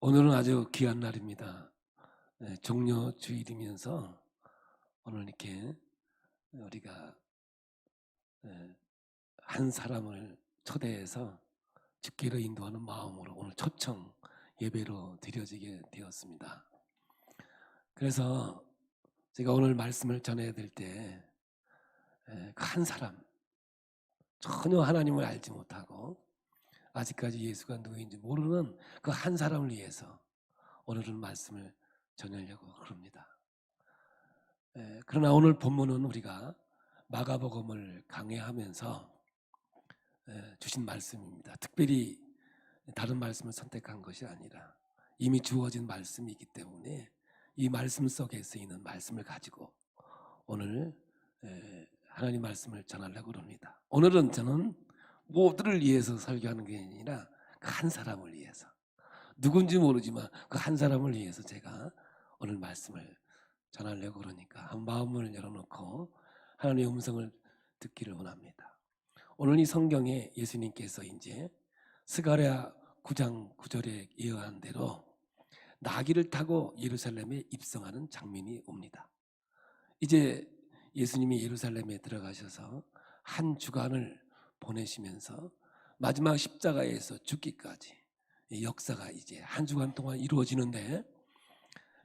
오늘은 아주 귀한 날입니다. 종려 주일이면서 오늘 이렇게 우리가 한 사람을 초대해서 집기로 인도하는 마음으로 오늘 초청 예배로 드려지게 되었습니다. 그래서 제가 오늘 말씀을 전해드릴 때 한 사람, 전혀 하나님을 알지 못하고 아직까지 예수가 누구인지 모르는 그 한 사람을 위해서 오늘은 말씀을 전하려고 합니다. 그러나 오늘 본문은 우리가 마가복음을 강해하면서 주신 말씀입니다. 특별히 다른 말씀을 선택한 것이 아니라 이미 주어진 말씀이기 때문에 이 말씀 속에 쓰이는 말씀을 가지고 오늘 하나님 말씀을 전하려고 합니다. 오늘은 저는 모두를 위해서 설교하는 게 아니라 그 한 사람을 위해서, 누군지 모르지만 그 한 사람을 위해서 제가 오늘 말씀을 전하려고 그러니까 한 마음을 열어놓고 하나님의 음성을 듣기를 원합니다. 오늘 이 성경에 예수님께서 이제 스가랴 9장 9절에 예언한 대로 나귀를 타고 예루살렘에 입성하는 장면이 옵니다. 이제 예수님이 예루살렘에 들어가셔서 한 주간을 보내시면서 마지막 십자가에서 죽기까지 역사가 이제 한 주간 동안 이루어지는데,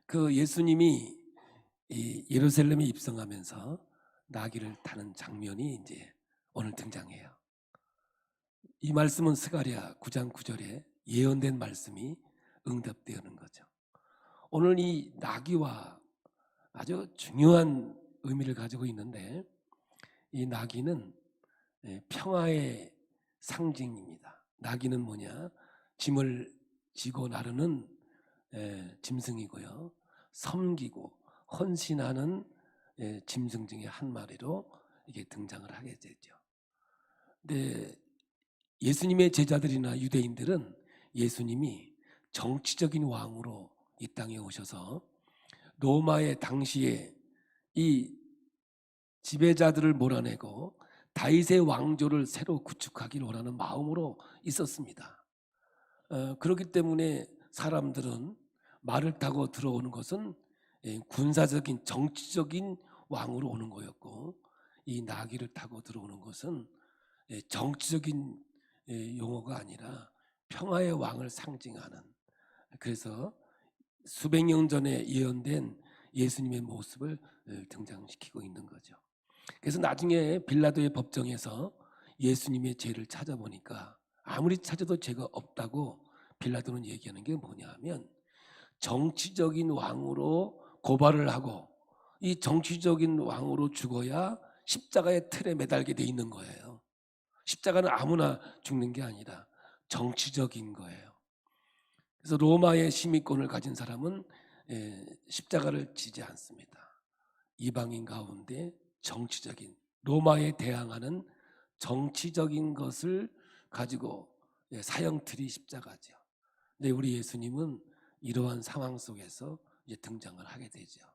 그 예수님이 이 예루살렘에 입성하면서 나귀를 타는 장면이 이제 오늘 등장해요. 이 말씀은 스가랴 9장 9절에 예언된 말씀이 응답되는 거죠. 오늘 이 나귀와 아주 중요한 의미를 가지고 있는데, 이 나귀는 평화의 상징입니다. 나귀는 뭐냐? 짐을 지고 나르는 짐승이고요, 섬기고 헌신하는 짐승 중에 한 마리로 이게 등장을 하게 되죠. 근데 예수님의 제자들이나 유대인들은 예수님이 정치적인 왕으로 이 땅에 오셔서 로마의 당시에 이 지배자들을 몰아내고 다윗의 왕조를 새로 구축하기를 원하는 마음으로 있었습니다. 그렇기 때문에 사람들은 말을 타고 들어오는 것은 군사적인 정치적인 왕으로 오는 거였고, 이 나귀를 타고 들어오는 것은 정치적인 용어가 아니라 평화의 왕을 상징하는, 그래서 수백 년 전에 예언된 예수님의 모습을 등장시키고 있는 거죠. 그래서 나중에 빌라도의 법정에서 예수님의 죄를 찾아보니까 아무리 찾아도 죄가 없다고 빌라도는 얘기하는 게 뭐냐 하면, 정치적인 왕으로 고발을 하고 이 정치적인 왕으로 죽어야 십자가의 틀에 매달게 돼 있는 거예요. 십자가는 아무나 죽는 게 아니라 정치적인 거예요. 그래서 로마의 시민권을 가진 사람은 십자가를 지지 않습니다. 이방인 가운데 정치적인, 로마에 대항하는 정치적인 것을 가지고 사형틀이 십자가죠. 근데 우리 예수님은 이러한 상황 속에서 이제 등장을 하게 되죠.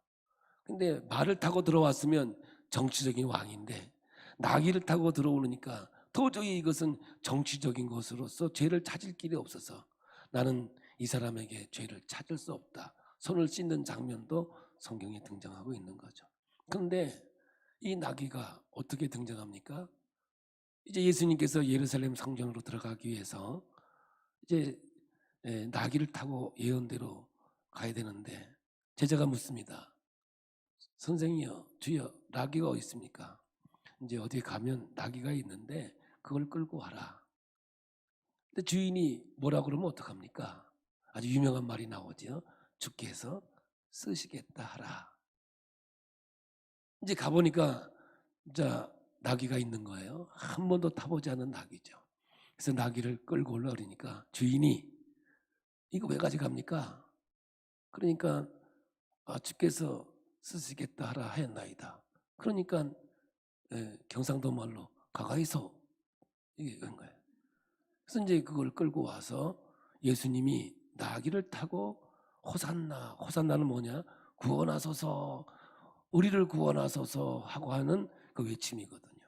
근데 말을 타고 들어왔으면 정치적인 왕인데 나귀를 타고 들어오니까 도저히 이것은 정치적인 것으로서 죄를 찾을 길이 없어서 나는 이 사람에게 죄를 찾을 수 없다, 손을 씻는 장면도 성경에 등장하고 있는 거죠. 그런데 이 나귀가 어떻게 등장합니까? 이제 예수님께서 예루살렘 성전으로 들어가기 위해서 이제 나귀를 타고 예언대로 가야 되는데, 제자가 묻습니다. 선생이여, 주여, 나귀가 어디 있습니까? 이제 어디 가면 나귀가 있는데 그걸 끌고 와라. 근데 주인이 뭐라 그러면 어떡합니까? 아주 유명한 말이 나오죠. 주께서 쓰시겠다 하라. 이제 가보니까 자, 나귀가 있는 거예요. 한 번도 타보지 않은 나귀죠. 그래서 나귀를 끌고 올라오니까 주인이 이거 왜 가져갑니까? 그러니까 주께서 쓰시겠다 하라 하였나이다. 그러니까 경상도 말로 가까이서 이게 한 거예요. 그래서 이제 그걸 끌고 와서 예수님이 나귀를 타고 호산나, 호산나는 뭐냐? 구원하소서, 우리를 구원하소서 하고 하는 그 외침이거든요.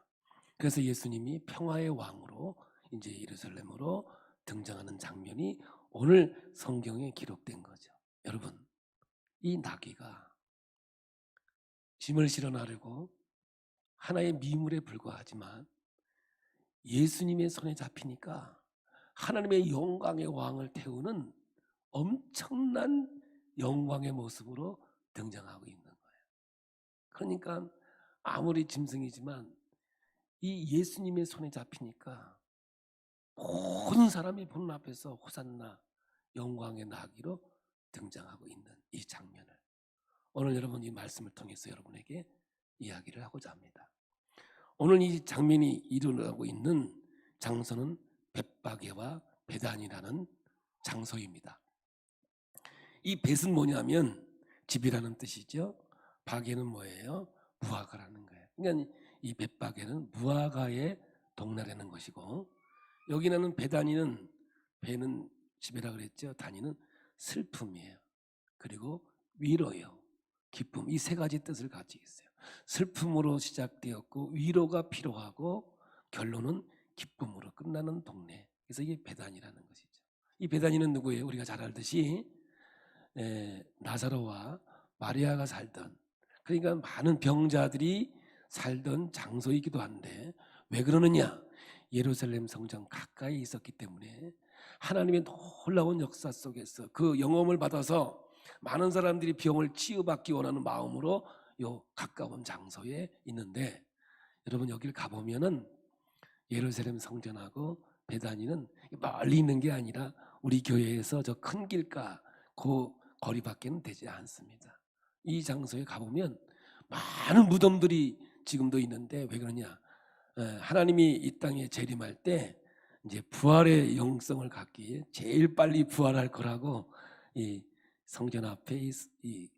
그래서 예수님이 평화의 왕으로 이제 예루살렘으로 등장하는 장면이 오늘 성경에 기록된 거죠. 여러분, 이 나귀가 짐을 실어 나르고 하나의 미물에 불과하지만 예수님의 손에 잡히니까 하나님의 영광의 왕을 태우는 엄청난 영광의 모습으로 등장하고 있는 거예요. 그러니까 아무리 짐승이지만 이 예수님의 손에 잡히니까 모든 사람이 보는 앞에서 호산나 영광의 나귀로 등장하고 있는 이 장면을 오늘 여러분 이 말씀을 통해서 여러분에게 이야기를 하고자 합니다. 오늘 이 장면이 일어나고 있는 장소는 벳바게와 베단이라는 장소입니다. 이 벳은 뭐냐면 집이라는 뜻이죠. 바게는 뭐예요? 무화과라는 거예요. 그러니까 이 벳바게는 무화과의 동네라는 것이고, 여기는 베단이는, 베는 집이라 그랬죠. 단위는 슬픔이에요. 그리고 위로요, 기쁨, 이 세 가지 뜻을 가지고 있어요. 슬픔으로 시작되었고 위로가 필요하고 결론은 기쁨으로 끝나는 동네. 그래서 이게 베단이라는 것이죠. 이 베단이는 누구예요? 우리가 잘 알듯이 나사로와 마리아가 살던, 그러니까 많은 병자들이 살던 장소이기도 한데, 왜 그러느냐? 예루살렘 성전 가까이 있었기 때문에 하나님의 놀라운 역사 속에서 그 영험을 받아서 많은 사람들이 병을 치유받기 원하는 마음으로 요 가까운 장소에 있는데, 여러분 여기를 가보면은 예루살렘 성전하고 베다니는 멀리 있는 게 아니라 우리 교회에서 저 큰 길가 그 거리밖에는 되지 않습니다. 이 장소에 가보면 많은 무덤들이 지금도 있는데, 왜 그러냐? 하나님이 이 땅에 재림할 때 이제 부활의 영성을 갖기에 제일 빨리 부활할 거라고 이 성전 앞에 이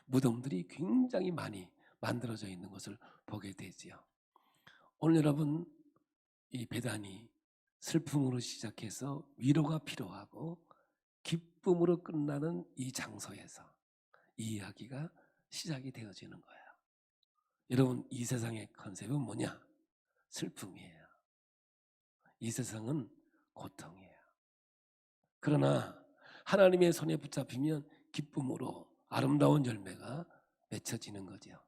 무덤들이 굉장히 많이 만들어져 있는 것을 보게 되지요. 오늘 여러분, 이 베단이 슬픔으로 시작해서 위로가 필요하고 기쁨으로 끝나는 이 장소에서 이 이야기가 시작이 되어지는 거예요. 여러분, 이 세상의 컨셉은 뭐냐? 슬픔이에요. 이 세상은 고통이에요. 그러나 하나님의 손에 붙잡히면 기쁨으로 아름다운 열매가 맺혀지는 거죠.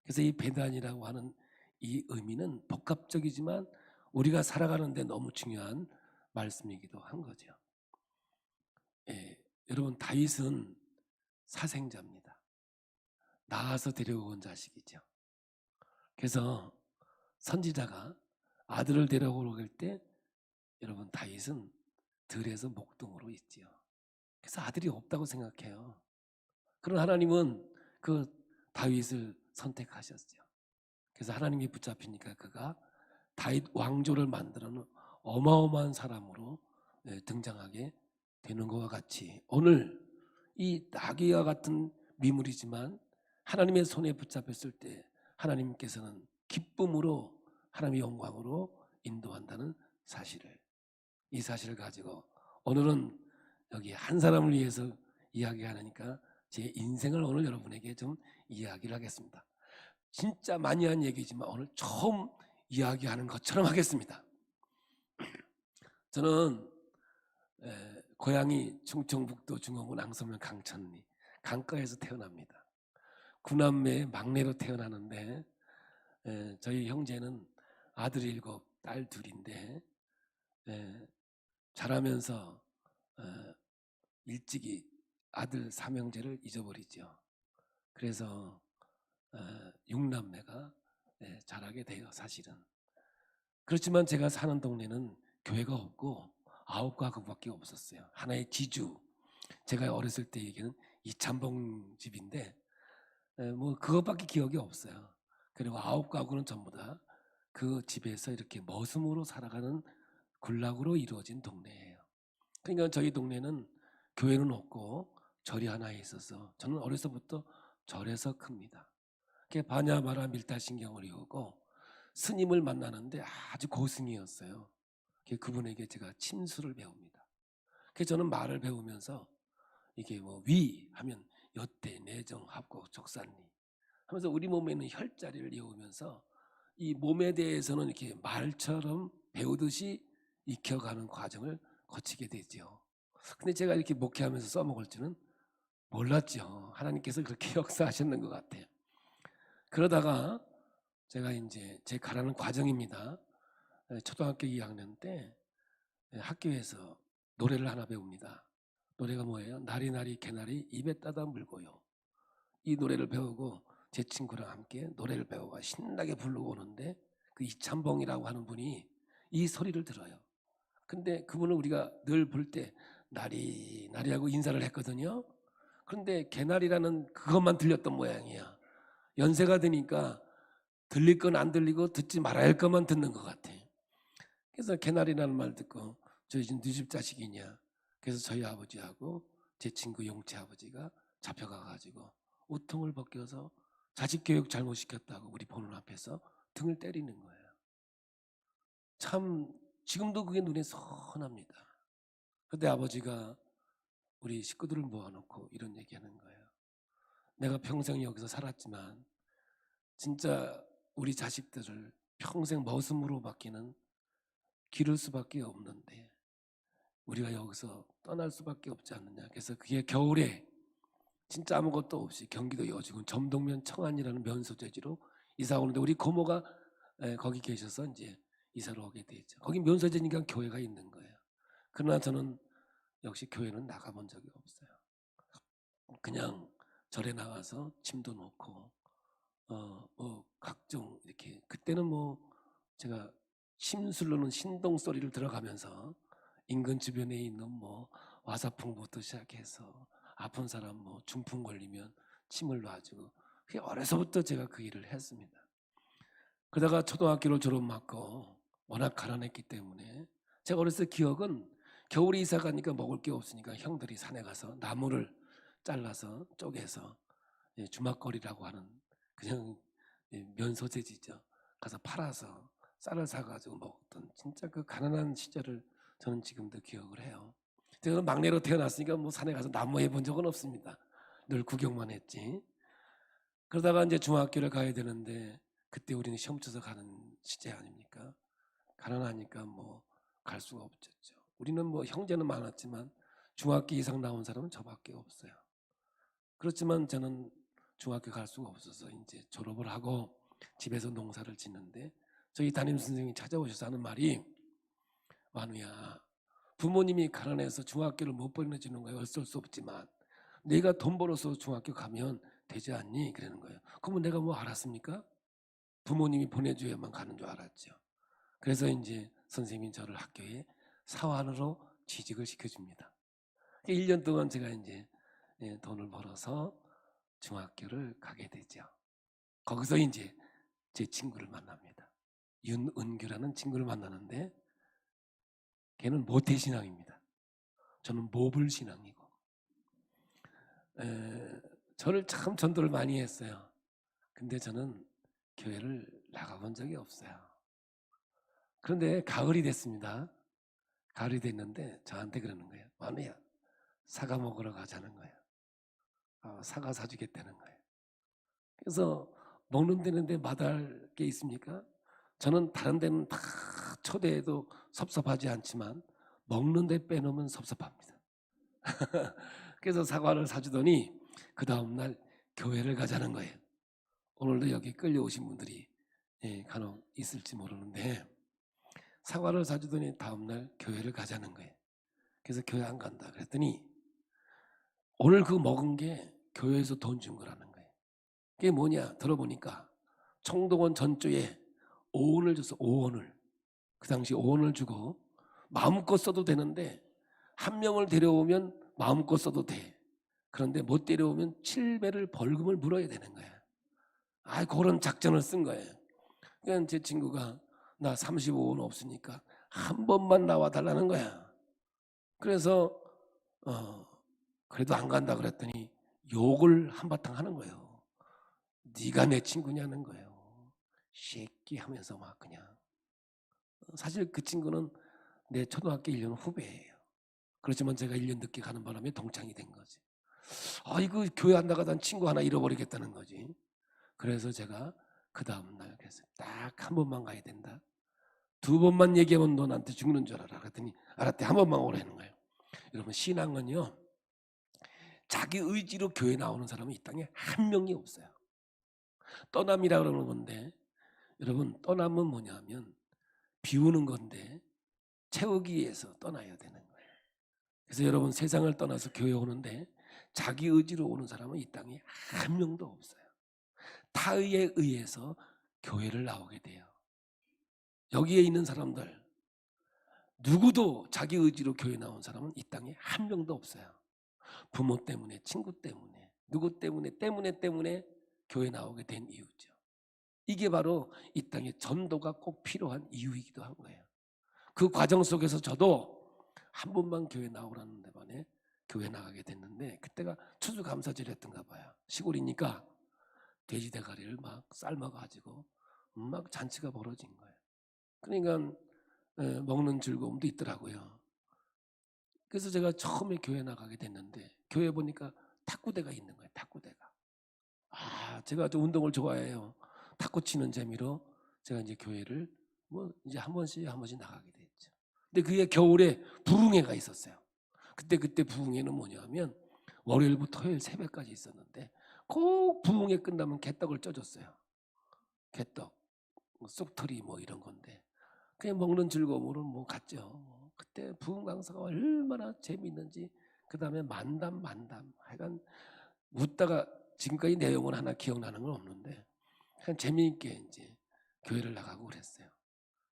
그래서 이 베단이라고 하는 이 의미는 복합적이지만 우리가 살아가는 데 너무 중요한 말씀이기도 한 거죠. 여러분, 다윗은 사생자입니다. 낳아서 데려온 자식이죠. 그래서 선지자가 아들을 데려오러 때 여러분, 다윗은 들에서 목동으로 있지요. 그래서 아들이 없다고 생각해요. 그러나 하나님은 그 다윗을 선택하셨죠. 그래서 하나님이 붙잡히니까 그가 다윗 왕조를 만들어 놓은 어마어마한 사람으로 등장하게 되는 것과 같이, 오늘 이 나귀와 같은 미물이지만 하나님의 손에 붙잡혔을 때 하나님께서는 기쁨으로 하나님의 영광으로 인도한다는 사실을, 이 사실을 가지고 오늘은 여기 한 사람을 위해서 이야기하니까 제 인생을 오늘 여러분에게 좀 이야기를 하겠습니다. 진짜 많이 한 얘기지만 오늘 처음 이야기하는 것처럼 하겠습니다. 저는 고향이 충청북도 중원군 앙서면 강천리 강가에서 태어납니다. 구남매의 막내로 태어나는데, 저희 형제는 아들 7, 딸 2인데 자라면서 일찍이 아들 삼형제를 잊어버리죠. 그래서 6남매가 자라게 돼요, 사실은. 그렇지만 제가 사는 동네는 교회가 없고 9가구밖에 없었어요. 하나의 지주, 제가 어렸을 때 얘기는 이찬봉 집인데 뭐 그것밖에 기억이 없어요. 그리고 9가구는 전부 다 그 집에서 이렇게 머슴으로 살아가는 군락으로 이루어진 동네예요. 그러니까 저희 동네는 교회는 없고 절이 하나 있어서 저는 어려서부터 절에서 큽니다. 바냐마라 밀타신경을 이루고 스님을 만나는데 아주 고승이었어요. 그분에게 제가 침수를 배웁니다. 그래서 저는 말을 배우면서 이게 뭐 위 하면 여대, 내정, 합곡, 족산리 하면서 우리 몸에 있는 혈자리를 외우면서 이 몸에 대해서는 이렇게 말처럼 배우듯이 익혀가는 과정을 거치게 되죠. 근데 제가 이렇게 목회하면서 써먹을 줄은 몰랐죠. 하나님께서 그렇게 역사하셨는 것 같아요. 그러다가 제가 이제 제 가라는 과정입니다. 초등학교 2학년 때 학교에서 노래를 하나 배웁니다. 노래가 뭐예요? 나리나리 개나리 입에 따다 물고요. 이 노래를 배우고 제 친구랑 함께 노래를 배우고 신나게 부르고 오는데 그 이찬봉이라고 하는 분이 이 소리를 들어요. 근데 그분을 우리가 늘 볼 때 나리 나리하고 인사를 했거든요. 그런데 개나리라는 그것만 들렸던 모양이야. 연세가 드니까 들릴 건 안 들리고 듣지 말아야 할 것만 듣는 것 같아. 그래서 개나리라는 말 듣고 저희 집 네 집 자식이냐. 그래서 저희 아버지하고 제 친구 용채 아버지가 잡혀가가지고 우통을 벗겨서 자식 교육 잘못시켰다고 우리 보는 앞에서 등을 때리는 거예요. 참 지금도 그게 눈에 선합니다. 그때 아버지가 우리 식구들을 모아놓고 이런 얘기하는 거예요. 내가 평생 여기서 살았지만 진짜 우리 자식들을 평생 머슴으로 바뀌는 기를 수밖에 없는데 우리가 여기서 떠날 수밖에 없지 않느냐. 그래서 그게 겨울에 진짜 아무것도 없이 경기도 여주군 점동면 청안이라는 면소재지로 이사 오는데 우리 고모가 거기 계셔서 이제 이사를 오게 되죠. 거기 면소재니까 교회가 있는 거예요. 그러나 저는 역시 교회는 나가본 적이 없어요. 그냥 절에 나가서 침도 놓고 뭐 각종 이렇게 그때는 뭐 제가 심술로는 신동 소리를 들어가면서 인근 주변에 있는 뭐 와사풍부터 시작해서 아픈 사람 뭐 중풍 걸리면 침을 놔주고 그게 어려서부터 제가 그 일을 했습니다. 그러다가 초등학교를 졸업하고 워낙 가난했기 때문에 제가 어렸을 때 기억은 겨울에 이사 가니까 먹을 게 없으니까 형들이 산에 가서 나무를 잘라서 쪼개서 주막거리라고 하는 그냥 면소재지죠. 가서 팔아서 쌀을 사가지고 먹었던 진짜 그 가난한 시절을 저는 지금도 기억을 해요. 제가 막내로 태어났으니까 뭐 산에 가서 나무 해본 적은 없습니다. 늘 구경만 했지. 그러다가 이제 중학교를 가야 되는데 그때 우리는 시험 쳐서 가는 시제 아닙니까? 가난하니까 뭐 갈 수가 없었죠. 우리는 뭐 형제는 많았지만 중학교 이상 나온 사람은 저밖에 없어요. 그렇지만 저는 중학교 갈 수가 없어서 이제 졸업을 하고 집에서 농사를 짓는데 저희 담임 선생님이 찾아오셔서 하는 말이 만우야 부모님이 가난해서 중학교를 못 보내주는 거야. 어쩔 수 없지만 내가 돈 벌어서 중학교 가면 되지 않니? 그러는 거예요. 그러면 내가 뭐 알았습니까? 부모님이 보내줘야만 가는 줄 알았죠. 그래서 이제 선생님이 저를 학교에 사환으로 취직을 시켜줍니다. 1년 동안 제가 이제 돈을 벌어서 중학교를 가게 되죠. 거기서 이제 제 친구를 만납니다. 윤은규라는 친구를 만나는데 걔는 모태신앙입니다. 저는 모불신앙이고 저를 참 전도를 많이 했어요. 근데 저는 교회를 나가본 적이 없어요. 그런데 가을이 됐습니다. 가을이 됐는데 저한테 그러는 거예요. 만우야 사과 먹으러 가자는 거예요. 사과 사주겠다는 거예요. 그래서 먹는 데는데 마다할 게 있습니까? 저는 다른 데는 다 초대해도 섭섭하지 않지만 먹는 데 빼놓으면 섭섭합니다. 그래서 사과를 사주더니 그 다음날 교회를 가자는 거예요. 오늘도 여기 끌려오신 분들이 간혹 있을지 모르는데 사과를 사주더니 다음날 교회를 가자는 거예요. 그래서 교회 안 간다 그랬더니 오늘 그 먹은 게 교회에서 돈 준 거라는 거예요. 그게 뭐냐 들어보니까 총동원 전주에 5원을 줬어. 5원을. 그 당시 5원을 주고 마음껏 써도 되는데 한 명을 데려오면 마음껏 써도 돼. 그런데 못 데려오면 7배를 벌금을 물어야 되는 거야. 그런 작전을 쓴 거예요. 그러니까 제 친구가 나 35원 없으니까 한 번만 나와 달라는 거야. 그래서 그래도 안 간다 그랬더니 욕을 한바탕 하는 거예요. 네가 내 친구냐는 거예요. 새끼 하면서 막 그냥. 사실 그 친구는 내 초등학교 1년 후배예요. 그렇지만 제가 1년 늦게 가는 바람에 동창이 된 거지. 이거 교회 안 나가던 친구 하나 잃어버리겠다는 거지. 그래서 제가 그 다음날 그래서 딱 한 번만 가야 된다. 2번만 얘기하면 너 나한테 죽는 줄 알아. 그랬더니 알았대. 한 번만 오라는 거예요. 여러분 신앙은요, 자기 의지로 교회 나오는 사람은 이 땅에 한 명이 없어요. 떠남이라 그러는 건데, 여러분 떠남은 뭐냐면 비우는 건데 채우기 위해서 떠나야 되는 거예요. 그래서 여러분 세상을 떠나서 교회 오는데 자기 의지로 오는 사람은 이 땅에 한 명도 없어요. 타의에 의해서 교회를 나오게 돼요. 여기에 있는 사람들 누구도 자기 의지로 교회 나온 사람은 이 땅에 한 명도 없어요. 부모 때문에, 친구 때문에, 누구 때문에 교회 나오게 된 이유죠. 이게 바로 이 땅에 전도가 꼭 필요한 이유이기도 한 거예요. 그 과정 속에서 저도 한 번만 교회 나오라는 데만에 교회 나가게 됐는데, 그때가 추수감사절이었던가 봐요. 시골이니까 돼지 대가리를 막 삶아가지고 막 잔치가 벌어진 거예요. 그러니까 먹는 즐거움도 있더라고요. 그래서 제가 처음에 교회 나가게 됐는데 교회 보니까 탁구대가 있는 거예요. 탁구대가. 제가 좀 운동을 좋아해요. 탁구 치는 재미로 제가 이제 교회를 뭐 이제 한 번씩 나가게 됐죠. 근데 그게 겨울에 부흥회가 있었어요. 그때 부흥회는 뭐냐면 월요일부터 토요일 새벽까지 있었는데 꼭 부흥회 끝나면 개떡을 쪄줬어요. 개떡, 쑥털이 뭐 이런 건데 그냥 먹는 즐거움으로 뭐 갔죠. 그때 부흥 강사가 얼마나 재미있는지, 그 다음에 만담 하여간 웃다가 지금까지 내용은 하나 기억나는 건 없는데 그냥 재미있게 이제 교회를 나가고 그랬어요.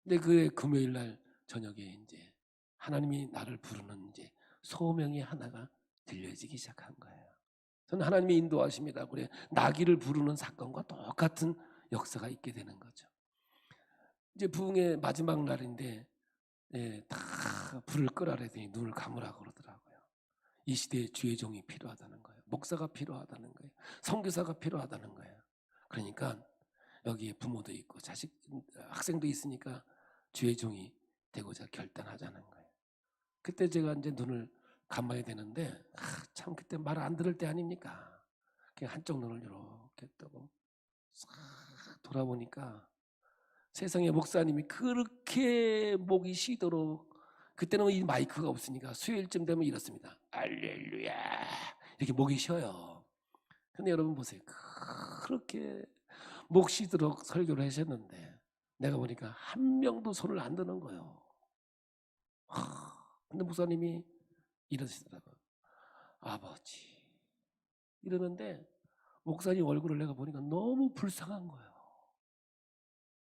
근데 그 금요일 날 저녁에 이제 하나님이 나를 부르는 이제 소명이 하나가 들려지기 시작한 거예요. 저는 하나님의 인도하십니다. 그래 나귀를 부르는 사건과 똑같은 역사가 있게 되는 거죠. 이제 부흥의 마지막 날인데 다 불을 끄라 그랬더니 눈을 감으라고 그러더라고요. 이 시대에 주의 종이 필요하다는 거예요. 목사가 필요하다는 거예요. 선교사가 필요하다는 거예요. 그러니까 여기에 부모도 있고 자식, 학생도 있으니까 주의 종이 되고자 결단하자는 거예요. 그때 제가 이제 눈을 감아야 되는데 참 그때 말 안 들을 때 아닙니까? 그냥 한쪽 눈을 이렇게 뜨고 싹 돌아보니까 세상에 목사님이 그렇게 목이 쉬도록, 그때는 이 마이크가 없으니까 수요일쯤 되면 이렇습니다. 알렐루야 이렇게 목이 쉬어요. 근데 여러분 보세요. 그렇게 목 쉬도록 설교를 하셨는데 내가 보니까 한 명도 손을 안 드는 거예요. 근데 목사님이 이러시더라고요. 아버지 이러는데 목사님 얼굴을 내가 보니까 너무 불쌍한 거예요.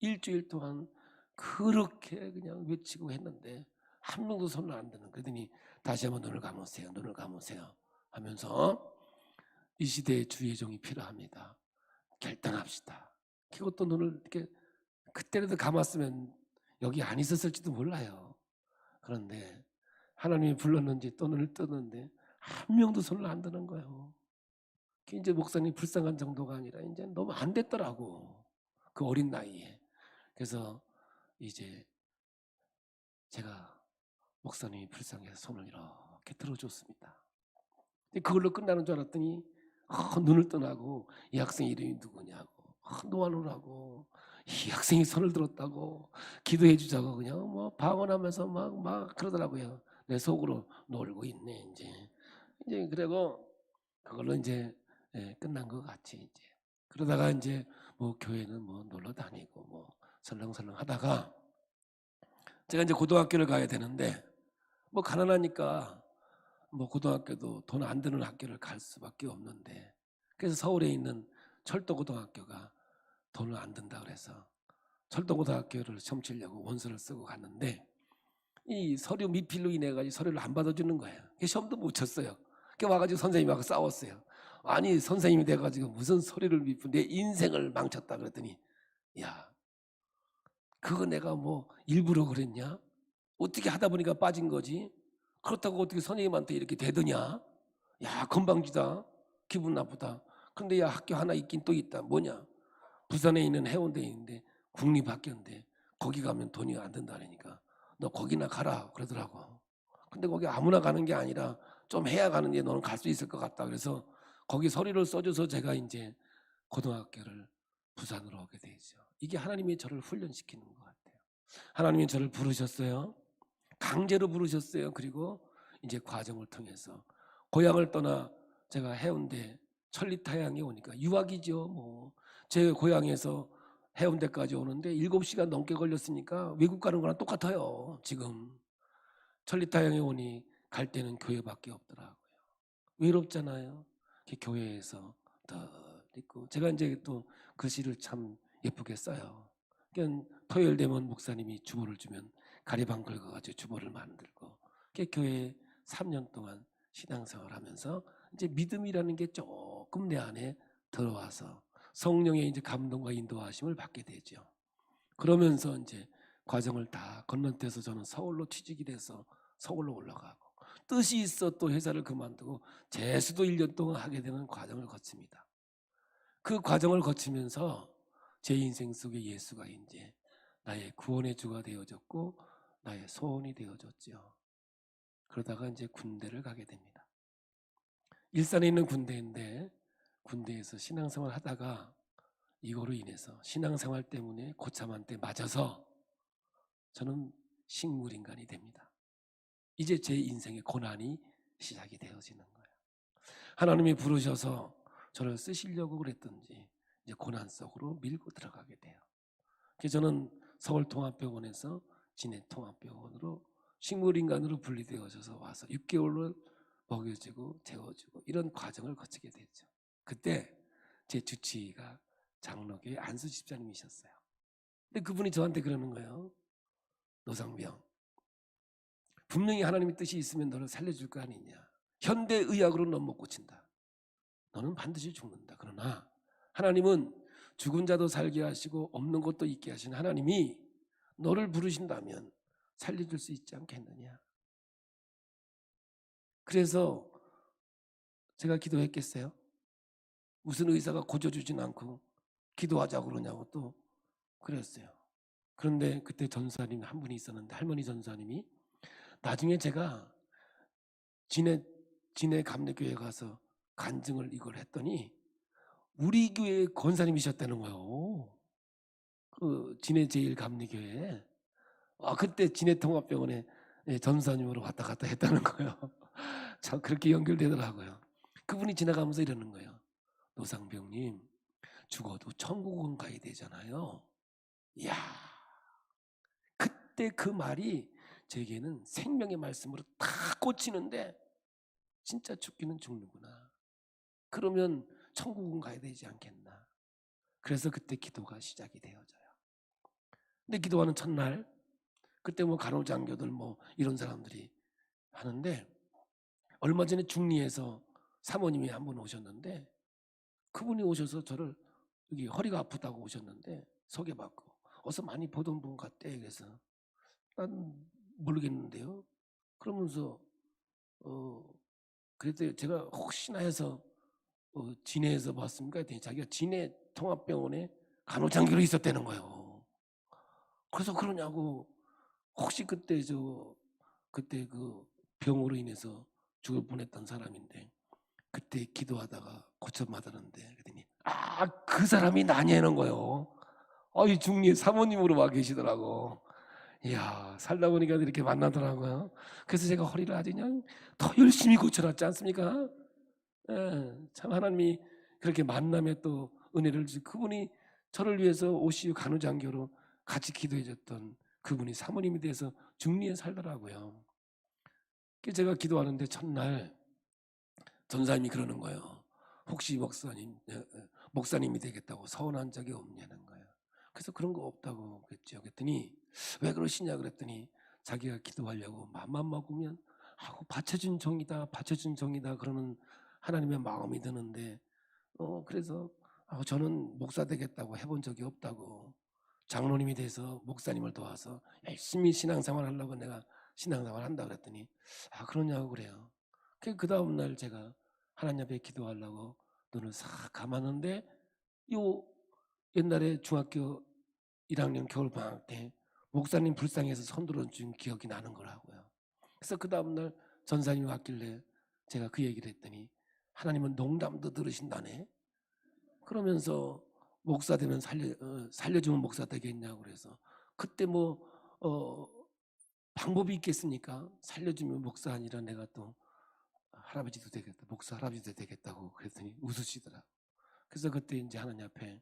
일주일 동안 그렇게 그냥 외치고 했는데 한 명도 손을 안 드는. 그러더니 다시 한번 눈을 감으세요 하면서 이 시대에 주의 종이 필요합니다. 결단합시다. 그것도 눈을 이렇게 그때라도 감았으면 여기 안 있었을지도 몰라요. 그런데 하나님이 불렀는지 또 눈을 뜨는데 한 명도 손을 안 드는 거예요. 이제 목사님 불쌍한 정도가 아니라 이제 너무 안 됐더라고. 그 어린 나이에. 그래서 이제 제가 목사님이 불쌍해서 손을 이렇게 들어줬습니다. 그걸로 끝나는 줄 알았더니 눈을 떠나고 이 학생 이름이 누구냐고 노안우라고, 이 학생이 손을 들었다고 기도해 주자고 그냥 뭐 방언하면서 막 그러더라고요. 내 속으로 놀고 있네 이제 그리고 그걸로 이제 끝난 것 같이 이제 그러다가 이제 뭐 교회는 뭐 놀러 다니고 뭐 설렁설렁 하다가 제가 이제 고등학교를 가야 되는데 뭐 가난하니까 뭐 고등학교도 돈 안 드는 학교를 갈 수밖에 없는데, 그래서 서울에 있는 철도고등학교가 돈을 안 든다 그래서 철도고등학교를 시험 치려고 원서를 쓰고 갔는데 이 서류 미필로 인해 가지고 서류를 안 받아주는 거예요. 시험도 못 쳤어요. 그 와가지고 선생님하고 싸웠어요. 아니 선생님이 돼가지고 무슨 서류를 미필, 내 인생을 망쳤다 그랬더니 야 그거 내가 뭐 일부러 그랬냐? 어떻게 하다 보니까 빠진 거지. 그렇다고 어떻게 선생님한테 이렇게 되더냐? 야 건방지다. 기분 나쁘다. 근데 야 학교 하나 있긴 또 있다. 뭐냐? 부산에 있는 해운대에 있는데 국립학교인데 거기 가면 돈이 안 든다니까 너 거기나 가라 그러더라고. 근데 거기 아무나 가는 게 아니라 좀 해야 가는데 너는 갈 수 있을 것 같다. 그래서 거기 서류를 써줘서 제가 이제 고등학교를 부산으로 오게 되죠. 이게 하나님이 저를 훈련시키는 것 같아요. 하나님이 저를 부르셨어요. 강제로 부르셨어요. 그리고 이제 과정을 통해서 고향을 떠나 제가 해운대 천리타향에 오니까 유학이죠. 뭐 제 고향에서 해운대까지 오는데 7시간 넘게 걸렸으니까 외국 가는 거랑 똑같아요. 지금 천리타향에 오니 갈 때는 교회밖에 없더라고요. 외롭잖아요. 이렇게 교회에서 더 있고 제가 이제 또 글씨를 참 예쁘게 써요. 그러니까 토요일 되면 목사님이 주보를 주면 가리방 긁어가지고 주보를 만들고 교회에 3년 동안 신앙생활하면서 이제 믿음이라는 게 조금 내 안에 들어와서 성령의 이제 감동과 인도하심을 받게 되죠. 그러면서 이제 과정을 다 건너뛰어서 저는 서울로 취직이 돼서 서울로 올라가고 뜻이 있어 또 회사를 그만두고 재수도 1년 동안 하게 되는 과정을 거칩니다. 그 과정을 거치면서 제 인생 속에 예수가 이제 나의 구원의 주가 되어졌고 나의 소원이 되어졌죠. 그러다가 이제 군대를 가게 됩니다. 일산에 있는 군대인데 군대에서 신앙생활 하다가 이거로 인해서 신앙생활 때문에 고참한테 맞아서 저는 식물인간이 됩니다. 이제 제 인생의 고난이 시작이 되어지는 거예요. 하나님이 부르셔서 저를 쓰시려고 그랬던지 이제 고난 속으로 밀고 들어가게 돼요. 그래서 저는 서울통합병원에서 진해통합병원으로 식물인간으로 분리되어져서 와서 6개월을 먹여주고 재워주고 이런 과정을 거치게 됐죠. 그때 제 주치의가 장로교의 안수 집사님이셨어요. 근데 그분이 저한테 그러는 거예요. 노상병, 분명히 하나님의 뜻이 있으면 너를 살려줄 거 아니냐. 현대의학으로 넌 못 고친다. 너는 반드시 죽는다. 그러나 하나님은 죽은 자도 살게 하시고 없는 것도 있게 하신 하나님이 너를 부르신다면 살려줄 수 있지 않겠느냐. 그래서 제가 기도했겠어요? 무슨 의사가 고쳐주진 않고 기도하자고 그러냐고 또 그랬어요. 그런데 그때 전사님 한 분이 있었는데 할머니 전사님이 나중에 제가 진해 감리교회 가서 간증을 이걸 했더니 우리 교회 권사님이셨다는 거예요. 그 진해 제1감리교회. 그때 진해통합병원에 전사님으로 왔다 갔다 했다는 거예요. 참 그렇게 연결되더라고요. 그분이 지나가면서 이러는 거예요. 노상병님, 죽어도 천국은 가야 되잖아요. 이야, 그때 그 말이 제게는 생명의 말씀으로 다 꽂히는데 진짜 죽기는 죽는구나. 그러면 천국은 가야 되지 않겠나. 그래서 그때 기도가 시작이 되어져요. 근데 기도하는 첫날 그때 뭐 간호장교들 뭐 이런 사람들이 하는데 얼마 전에 중리에서 사모님이 한 분 오셨는데 그분이 오셔서 저를 여기 허리가 아프다고 오셨는데 소개받고 어서 많이 보던 분 같대. 그래서 난 모르겠는데요. 그러면서 그랬더니 제가 혹시나 해서 진해에서 봤습니까? 했더니 자기가 진해 통합병원에 간호장교로 있었다는 거예요. 그래서 그러냐고 혹시 그때 그 병으로 인해서 죽을 뻔했던 사람인데 그때 기도하다가 고쳐받았는데 그랬더니 그 사람이 나냐는 거예요. 이 중리 사모님으로 와 계시더라고. 이야, 살다 보니까 이렇게 만나더라고요. 그래서 제가 허리를 아주 그냥 더 열심히 고쳐놨지 않습니까? 참 하나님이 그렇게 만남에 또 은혜를 주시고 그분이 저를 위해서 OCU 간호장교로 같이 기도해 줬던 그분이 사모님이 돼서 중리에 살더라고요. 그래서 제가 기도하는데 첫날 전사님이 그러는 거예요. 혹시 목사님이 되겠다고 서운한 적이 없냐는 거예요. 그래서 그런 거 없다고 그랬죠. 그랬더니 왜 그러시냐 그랬더니 자기가 기도하려고 마음만 먹으면 받쳐준 종이다 그러는 하나님의 마음이 드는데 그래서 저는 목사 되겠다고 해본 적이 없다고 장로님이 돼서 목사님을 도와서 열심히 신앙생활 하려고 내가 신앙생활 한다 그랬더니 그러냐고 그래요. 그 다음 날 제가 하나님 앞에 기도하려고 눈을 싹 감았는데 요 옛날에 중학교 1학년 겨울방학 때 목사님 불쌍해서 손 들어준 기억이 나는 거라고요. 그래서 그 다음날 전사님이 왔길래 제가 그 얘기를 했더니 하나님은 농담도 들으신다네. 그러면서 목사 되면 살려주면 목사 되겠냐고 그래서 그때 뭐 방법이 있겠습니까? 살려주면 목사 아니라 내가 또 할아버지도 되겠다, 목사 할아버지도 되겠다고 그랬더니 웃으시더라. 그래서 그때 이제 하나님 앞에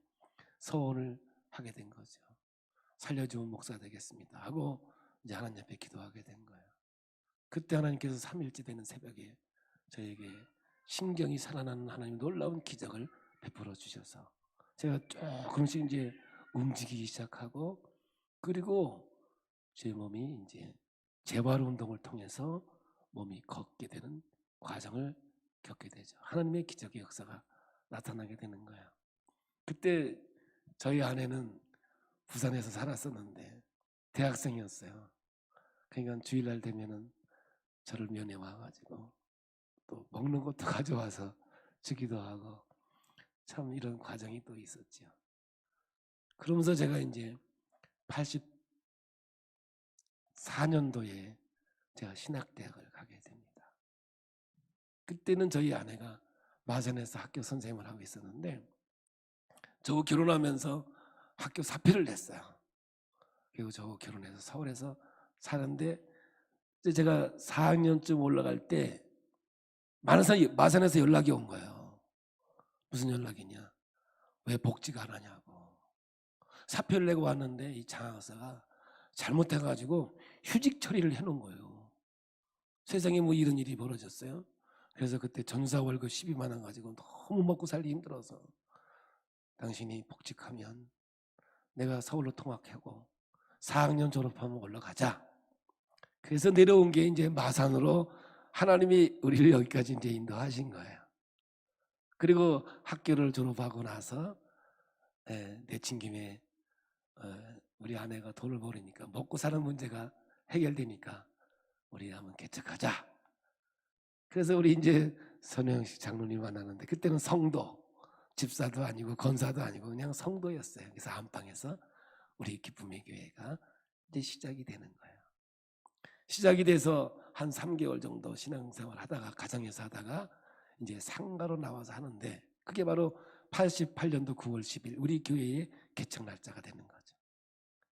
서원을 하게 된 거죠. 살려주면 목사 되겠습니다 하고 이제 하나님 앞에 기도하게 된 거예요. 그때 하나님께서 3일째 되는 새벽에 저에게 신경이 살아나는 하나님 놀라운 기적을 베풀어 주셔서 제가 조금씩 이제 움직이기 시작하고, 그리고 제 몸이 이제 재활 운동을 통해서 몸이 걷게 되는 과정을 겪게 되죠. 하나님의 기적의 역사가 나타나게 되는 거예요. 그때 저희 아내는 부산에서 살았었는데 대학생이었어요. 그러니까 주일날 되면은 저를 면회 와가지고 또 먹는 것도 가져와서 주기도 하고, 참 이런 과정이 또 있었죠. 그러면서 제가 이제 84년도에 제가 신학대학을 가게 됩니다. 그때는 저희 아내가 마산에서 학교 선생님을 하고 있었는데 저 결혼하면서 학교 사표를 냈어요. 그리고 저 결혼해서 서울에서 사는데, 제가 4학년쯤 올라갈 때 마산에서 연락이 온 거예요. 무슨 연락이냐, 왜 복지가 안 하냐고. 사표를 내고 왔는데 이 장학사가 잘못해가지고 휴직 처리를 해놓은 거예요. 세상에 뭐 이런 일이 벌어졌어요. 그래서 그때 전사 월급 12만 원 가지고 너무 먹고 살기 힘들어서 당신이 복직하면 내가 서울로 통학하고 4학년 졸업하면 올라가자. 그래서 내려온 게 이제 마산으로 하나님이 우리를 여기까지 이제 인도하신 거예요. 그리고 학교를 졸업하고 나서 내친 김에 우리 아내가 돈을 벌으니까 먹고 사는 문제가 해결되니까 우리 한번 개척하자. 그래서 우리 이제 선영식 장로님 만나는데 그때는 성도, 집사도 아니고 건사도 아니고 그냥 성도였어요. 그래서 안방에서 우리 기쁨의 교회가 이제 시작이 되는 거예요. 시작이 돼서 한 3개월 정도 신앙생활 하다가 가정에서 하다가 이제 상가로 나와서 하는데, 그게 바로 88년도 9월 10일 우리 교회의 개척 날짜가 되는 거죠.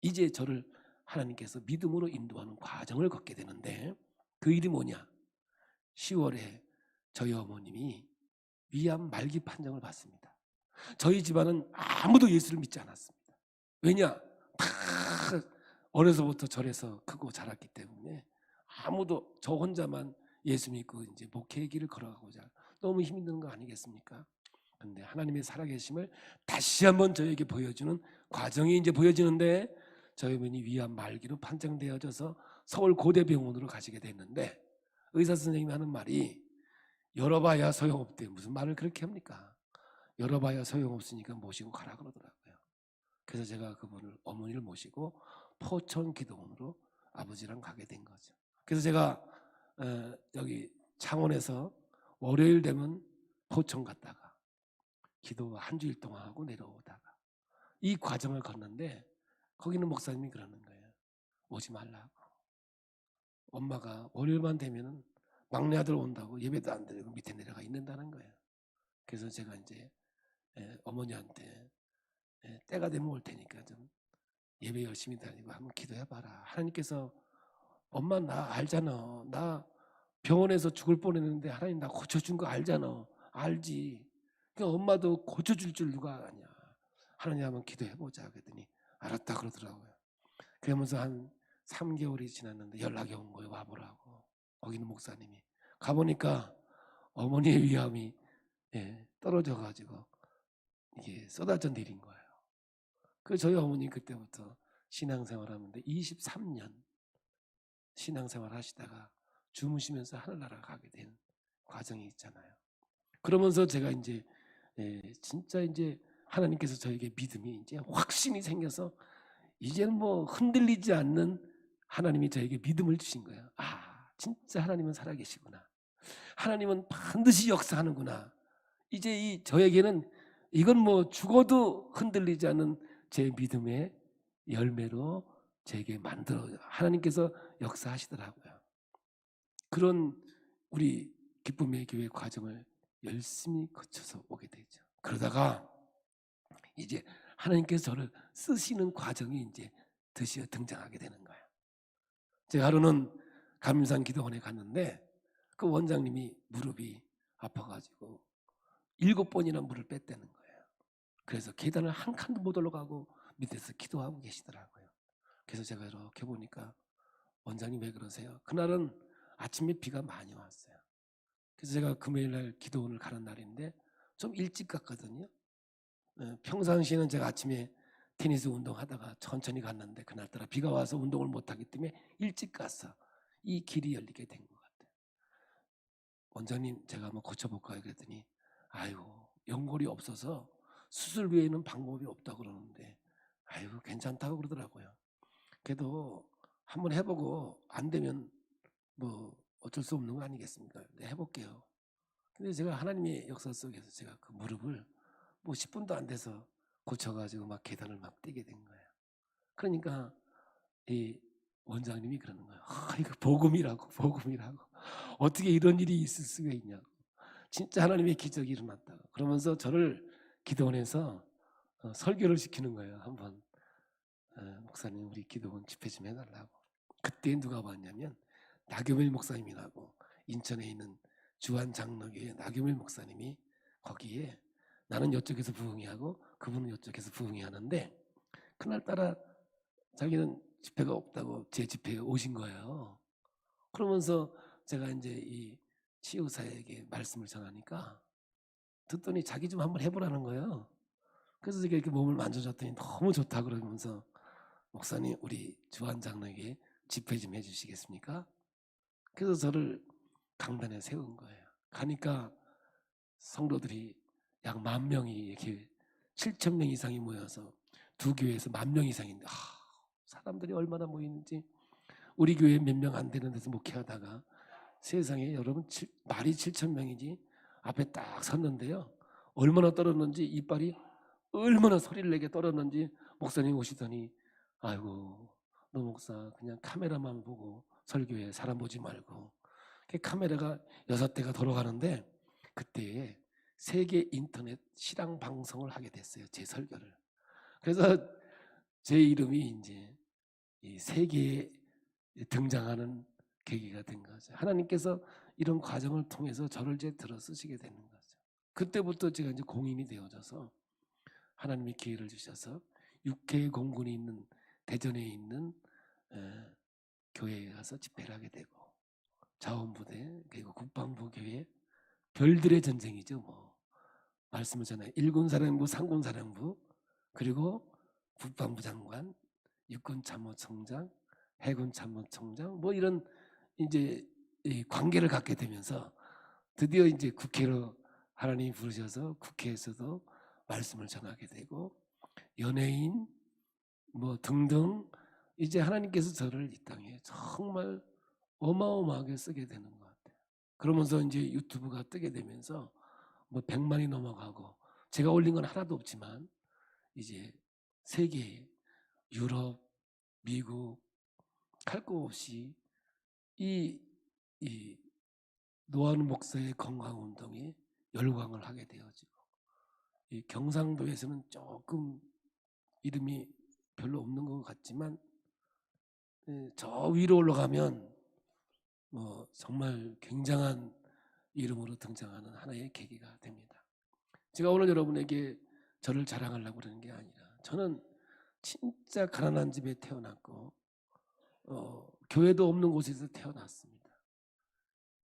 이제 저를 하나님께서 믿음으로 인도하는 과정을 걷게 되는데, 그 일이 뭐냐, 10월에 저희 어머님이 위암 말기 판정을 받습니다. 저희 집안은 아무도 예수를 믿지 않았습니다. 왜냐, 다 어려서부터 절에서 크고 자랐기 때문에 아무도, 저 혼자만 예수 믿고 이제 목회의 길을 걸어가고자 너무 힘든 거 아니겠습니까? 그런데 하나님의 살아계심을 다시 한번 저에게 보여주는 과정이 이제 보여지는데, 저희 어머니 위암 말기로 판정되어져서 서울 고대병원으로 가시게 됐는데, 의사 선생님이 하는 말이 열어봐야 소용없대. 무슨 말을 그렇게 합니까? 열어봐야 소용없으니까 모시고 가라 그러더라고요. 그래서 제가 그분을, 어머니를 모시고 포천 기도원으로 아버지랑 가게 된 거죠. 그래서 제가 여기 창원에서 월요일 되면 포천 갔다가 기도 한 주일 동안 하고 내려오다가 이 과정을 걷는데, 거기는 목사님이 그러는 거예요. 오지 말라고. 엄마가 월요일만 되면 막내 아들 온다고 예배도 안 드리고 밑에 내려가 있는다는 거예요. 그래서 제가 이제 어머니한테 때가 되면 올 테니까 좀 예배 열심히 다니고 한번 기도해봐라. 하나님께서, 엄마 나 알잖아. 나 병원에서 죽을 뻔했는데 하나님 나 고쳐준 거 알잖아. 알지. 그러니까 엄마도 고쳐줄 줄 누가 아냐. 하나님 한번 기도해보자. 그랬더니 알았다 그러더라고요. 그러면서 한 3개월이 지났는데 연락이 온 거예요. 와보라고. 거기는 목사님이. 가보니까 어머니의 위암이 떨어져가지고 이게 쏟아져 내린 거예요. 그 저희 어머니 그때부터 신앙생활 하는데 23년 신앙생활 하시다가 주무시면서 하늘나라 가게 된 과정이 있잖아요. 그러면서 제가 이제 진짜 이제 하나님께서 저에게 믿음이 이제 확신이 생겨서 이제는 뭐 흔들리지 않는 하나님이 저에게 믿음을 주신 거예요. 아, 진짜 하나님은 살아계시구나. 하나님은 반드시 역사하는구나. 이제 이 저에게는 이건 뭐 죽어도 흔들리지 않는 제 믿음의 열매로 제게 만들어 하나님께서 역사하시더라고요. 그런 우리 기쁨의 교회 과정을 열심히 거쳐서 오게 되죠. 그러다가 이제 하나님께서 저를 쓰시는 과정이 이제 드디어 등장하게 되는 거예요. 제가 하루는 감림산 기도원에 갔는데 그 원장님이 무릎이 아파가지고 7번이나 물을 뺐다는 거예요. 그래서 계단을 한 칸도 못 올라가고 밑에서 기도하고 계시더라고요. 그래서 제가 이렇게 보니까 원장님 왜 그러세요? 그날은 아침에 비가 많이 왔어요. 그래서 제가 금요일날 기도원을 가는 날인데 좀 일찍 갔거든요. 평상시에는 제가 아침에 테니스 운동하다가 천천히 갔는데 그날따라 비가 와서 운동을 못하기 때문에 일찍 갔어. 이 길이 열리게 된 것 같아요. 원장님 제가 한번 고쳐볼까요? 그랬더니 아이고 연골이 없어서 수술 외에는 방법이 없다고 그러는데 아이고 괜찮다고 그러더라고요. 그래도 한번 해보고 안 되면 뭐 어쩔 수 없는 거 아니겠습니까? 네, 해볼게요. 근데 제가 하나님의 역사 속에서 제가 그 무릎을 뭐 10분도 안 돼서 고쳐가지고 막 계단을 막 뛰게 된 거예요. 그러니까 이 원장님이 그러는 거예요. 이거 복음이라고, 복음이라고. 어떻게 이런 일이 있을 수가 있냐고. 진짜 하나님의 기적이 일어났다. 그러면서 저를 기도원에서 설교를 시키는 거예요. 한번 목사님 우리 기도원 집회 좀 해달라고. 그때 누가 왔냐면 나경일 목사님이라고 인천에 있는 주한 장로교회 나경일 목사님이 거기에 나는 이쪽에서 부흥회하고 그분은 이쪽에서 부흥회 하는데 그날따라 자기는 집회가 없다고 제 집회에 오신 거예요. 그러면서 제가 이제 이 치유사에게 말씀을 전하니까 듣더니 자기 좀 한번 해보라는 거예요. 그래서 제가 이렇게 몸을 만져줬더니 너무 좋다 그러면서 목사님 우리 주한 장로에게 집회 좀 해주시겠습니까? 그래서 저를 강단에 세운 거예요. 가니까 성도들이 약 10,000명이 이렇게 7,000명 이상이 모여서 두 교회에서 10,000명 이상인데 사람들이 얼마나 모이는지 우리 교회 몇 명 안 되는 데서 목회하다가 세상에 여러분 말이 7,000명이지 앞에 딱 섰는데요. 얼마나 떨었는지 이빨이 얼마나 소리를 내게 떨었는지 목사님 오시더니 아이고 너 목사 그냥 카메라만 보고 설교해 사람 보지 말고 카메라가 6대가 돌아가는데 그때 세계 인터넷 실황 방송을 하게 됐어요. 제 설교를. 그래서 제 이름이 이제 이 세계에 등장하는 계기가 된 거죠. 하나님께서 이런 과정을 통해서 저를 이제 들어 쓰시게 되는 거죠. 그때부터 제가 이제 공인이 되어져서 하나님이 기회를 주셔서 육계 공군이 있는 대전에 있는 교회에 가서 집회를 하게 되고 자원부대 그리고 국방부 교회 별들의 전쟁이죠. 뭐 말씀을 전해 일군사령부, 상군사령부 그리고 국방부 장관, 육군참모총장, 해군참모총장 뭐 이런 이제 이 관계를 갖게 되면서 드디어 이제 국회로 하나님이 부르셔서 국회에서도 말씀을 전하게 되고 연예인 뭐 등등 이제 하나님께서 저를 이 땅에 정말 어마어마하게 쓰게 되는 것 같아요. 그러면서 이제 유튜브가 뜨게 되면서 뭐 100만이 넘어가고 제가 올린 건 하나도 없지만 이제 세계, 유럽, 미국 할 거 없이 이 노아는 목사의 건강운동에 열광을 하게 되어지고 이 경상도에서는 조금 이름이 별로 없는 것 같지만 저 위로 올라가면 뭐 정말 굉장한 이름으로 등장하는 하나의 계기가 됩니다. 제가 오늘 여러분에게 저를 자랑하려고 그러는 게 아니라 저는 진짜 가난한 집에 태어났고 교회도 없는 곳에서 태어났습니다.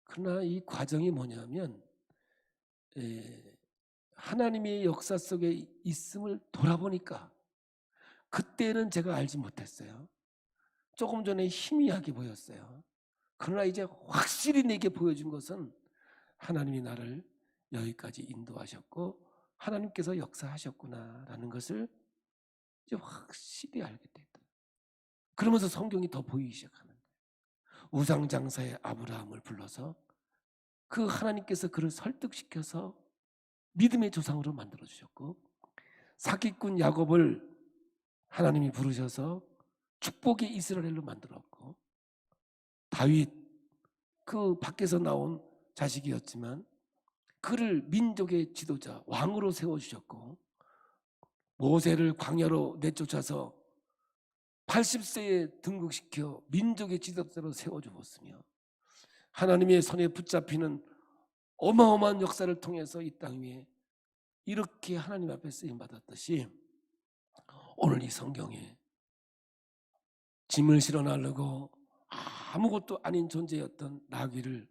그러나 이 과정이 뭐냐면 하나님의 역사 속에 있음을 돌아보니까 그때는 제가 알지 못했어요. 조금 전에 희미하게 보였어요. 그러나 이제 확실히 내게 보여준 것은 하나님이 나를 여기까지 인도하셨고 하나님께서 역사하셨구나라는 것을 이제 확실히 알게 됐다. 그러면서 성경이 더 보이기 시작하는 거예요. 우상장사의 아브라함을 불러서 그 하나님께서 그를 설득시켜서 믿음의 조상으로 만들어주셨고 사기꾼 야곱을 하나님이 부르셔서 축복의 이스라엘로 만들었고 다윗 그 밖에서 나온 자식이었지만 그를 민족의 지도자 왕으로 세워주셨고 모세를 광야로 내쫓아서 80세에 등극시켜 민족의 지도자로 세워주었으며 하나님의 손에 붙잡히는 어마어마한 역사를 통해서 이 땅 위에 이렇게 하나님 앞에 쓰임받았듯이 오늘 이 성경에 짐을 실어 나르고 아무것도 아닌 존재였던 나귀를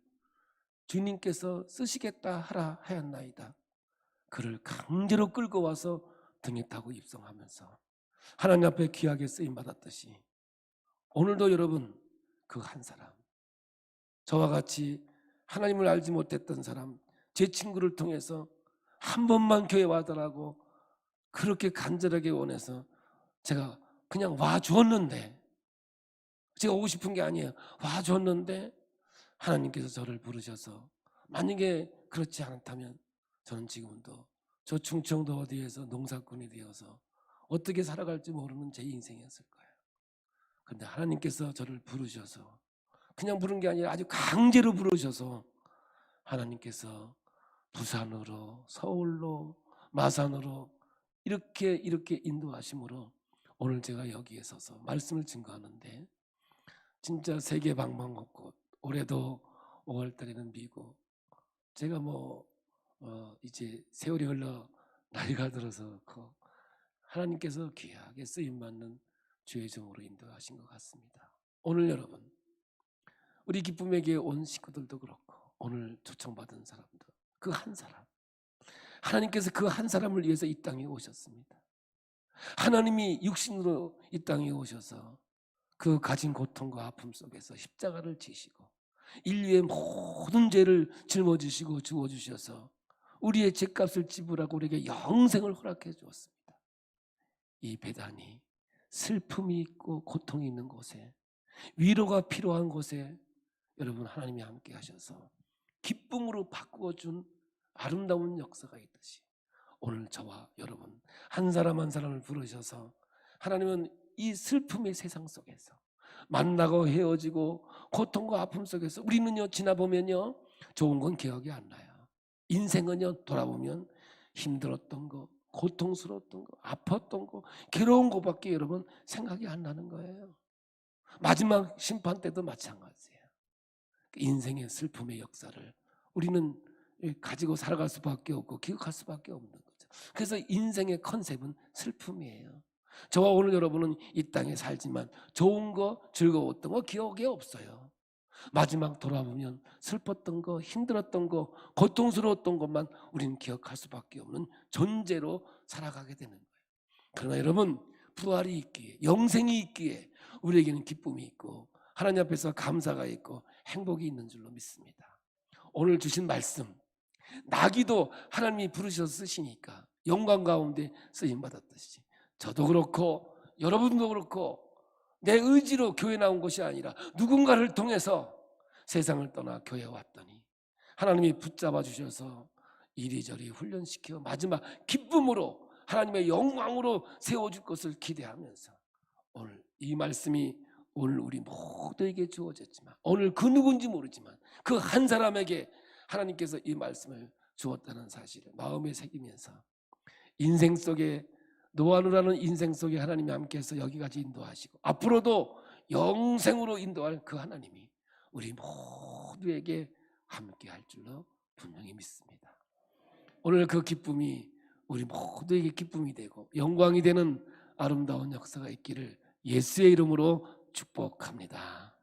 주님께서 쓰시겠다 하라 하였나이다. 그를 강제로 끌고 와서 등에 타고 입성하면서 하나님 앞에 귀하게 쓰임받았듯이 오늘도 여러분 그 한 사람, 저와 같이 하나님을 알지 못했던 사람, 제 친구를 통해서 한 번만 교회 와달라고 그렇게 간절하게 원해서 제가 그냥 와주었는데, 제가 오고 싶은 게 아니에요. 와주었는데 하나님께서 저를 부르셔서, 만약에 그렇지 않다면 저는 지금도 저 충청도 어디에서 농사꾼이 되어서 어떻게 살아갈지 모르는 제 인생이었을 거예요. 그런데 하나님께서 저를 부르셔서, 그냥 부른 게 아니라 아주 강제로 부르셔서 하나님께서 부산으로, 서울로, 마산으로 이렇게 인도하심으로 오늘 제가 여기에 서서 말씀을 증거하는데, 진짜 세계 방방곡곡, 올해도 5월달에는 미국, 제가 이제 세월이 흘러 나이가 들어서 하나님께서 귀하게 쓰임받는 주의 종으로 인도하신 것 같습니다. 오늘 여러분, 우리 기쁨에게 온 식구들도 그렇고 오늘 초청받은 사람도 그 한 사람, 하나님께서 그 한 사람을 위해서 이 땅에 오셨습니다. 하나님이 육신으로 이 땅에 오셔서 그 가진 고통과 아픔 속에서 십자가를 지시고 인류의 모든 죄를 짊어지시고 주어주셔서 우리의 죄값을 지불하고 우리에게 영생을 허락해 주었습니다. 이 배단이 슬픔이 있고 고통이 있는 곳에, 위로가 필요한 곳에 여러분 하나님이 함께 하셔서 기쁨으로 바꾸어준 아름다운 역사가 있듯이 오늘 저와 여러분 한 사람 한 사람을 부르셔서 하나님은 이 슬픔의 세상 속에서 만나고 헤어지고 고통과 아픔 속에서 우리는요 지나보면요 좋은 건 기억이 안 나요. 인생은요 돌아보면 힘들었던 거, 고통스러웠던 거, 아팠던 거, 괴로운 거밖에 여러분 생각이 안 나는 거예요. 마지막 심판 때도 마찬가지예요. 인생의 슬픔의 역사를 우리는 가지고 살아갈 수밖에 없고 기억할 수밖에 없는 거죠. 그래서 인생의 컨셉은 슬픔이에요. 저와 오늘 여러분은 이 땅에 살지만 좋은 거, 즐거웠던 거 기억에 없어요. 마지막 돌아보면 슬펐던 거, 힘들었던 거, 고통스러웠던 것만 우리는 기억할 수밖에 없는 존재로 살아가게 되는 거예요. 그러나 여러분, 부활이 있기에, 영생이 있기에 우리에게는 기쁨이 있고 하나님 앞에서 감사가 있고 행복이 있는 줄로 믿습니다. 오늘 주신 말씀, 나귀도 하나님이 부르셔서 쓰시니까 영광 가운데 쓰임받았듯이 저도 그렇고 여러분도 그렇고 내 의지로 교회 나온 것이 아니라 누군가를 통해서 세상을 떠나 교회에 왔더니 하나님이 붙잡아 주셔서 이리저리 훈련시켜 마지막 기쁨으로 하나님의 영광으로 세워줄 것을 기대하면서 오늘 이 말씀이 오늘 우리 모두에게 주어졌지만, 오늘 그 누군지 모르지만 그 한 사람에게 하나님께서 이 말씀을 주었다는 사실을 마음에 새기면서 인생 속에 노아누라는 인생 속에 하나님이 함께해서 여기까지 인도하시고 앞으로도 영생으로 인도할 그 하나님이 우리 모두에게 함께할 줄로 분명히 믿습니다. 오늘 그 기쁨이 우리 모두에게 기쁨이 되고 영광이 되는 아름다운 역사가 있기를 예수의 이름으로 축복합니다.